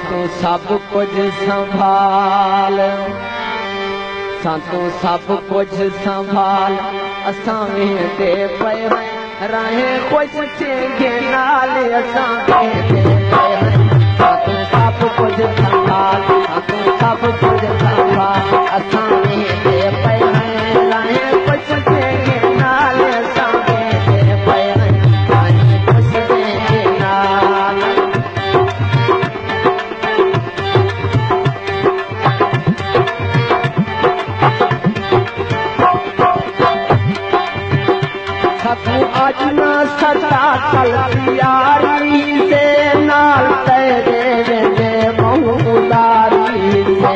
तू सब कुछ संभाल तू सब कुछ संभाल असां वेंदे पए रहे कुछ के नाल असां वेंदे पए तू सब कुछ संभाल तू सब कुछ संभाल असां वेंदे पए रहे कुछ के नाल असां वेंदे पए रहे कुछ के नाल तू आज ना सदा कल यारी से नाल तेरे दे बहुदारी से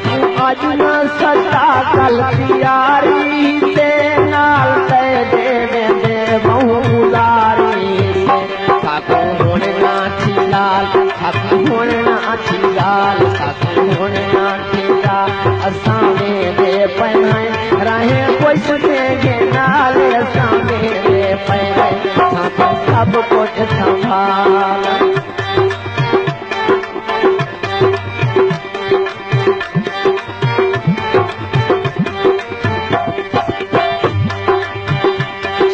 तू आज ना सदा कल यारी से नाल तेरे दे बहुदारी से ताको होने ना लाल ताको होने ना लाल ताको होने ना असां वेंदे पए रहे कुछ के नाल असां वेंदे पए सब कुछ संभाल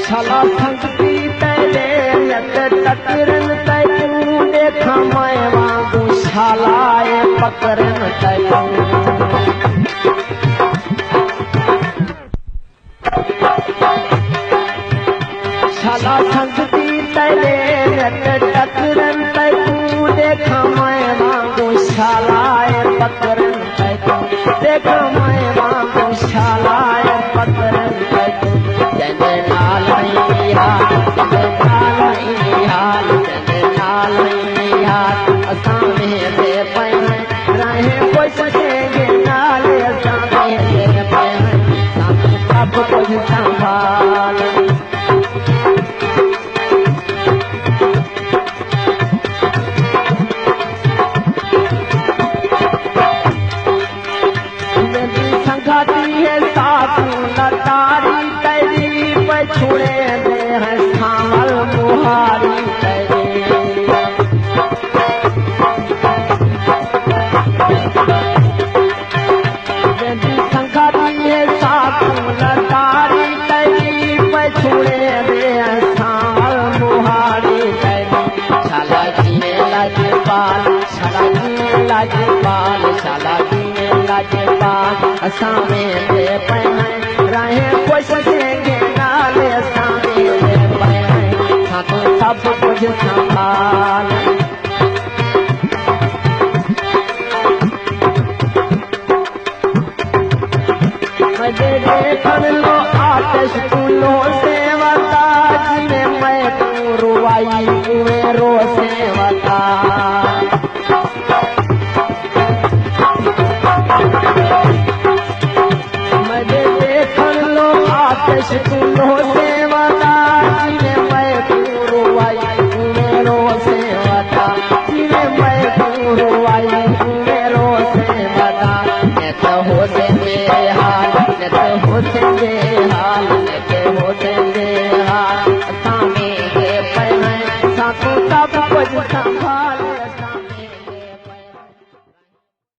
शाला संगती तेरे टकरन तू देखा मैं वांगू शालाए पकड़न शाला संगती तेरे टकरन तू देखा मैं वांगू शालाए पकड़न देखा मैं वांगू शालाए पकड़न जने नाल नहीं हाल जने नाल नहीं हाल जने नाल नहीं हाल असां वेंदे पए रहे कुछ के नाल असां वेंदे पए सब कुछ संभाल संगाती है साथ लतारी तेरी पछुड़े दे है सामल मुहारी तेरी संगाती है साथ लतारी तेरी पछुड़े दे है सामल मुहारी तेरी शाला जीने लाजपाल शाला जीने लाजपाल शाला जीने लाजपाल असां वेंदे पए रहे कुछ के नाल असां वेंदे पए तू सब कुछ संभाल मजे देखन लो आतिश तूलो सेवता जिने मैं तू रुवाई रो सेवता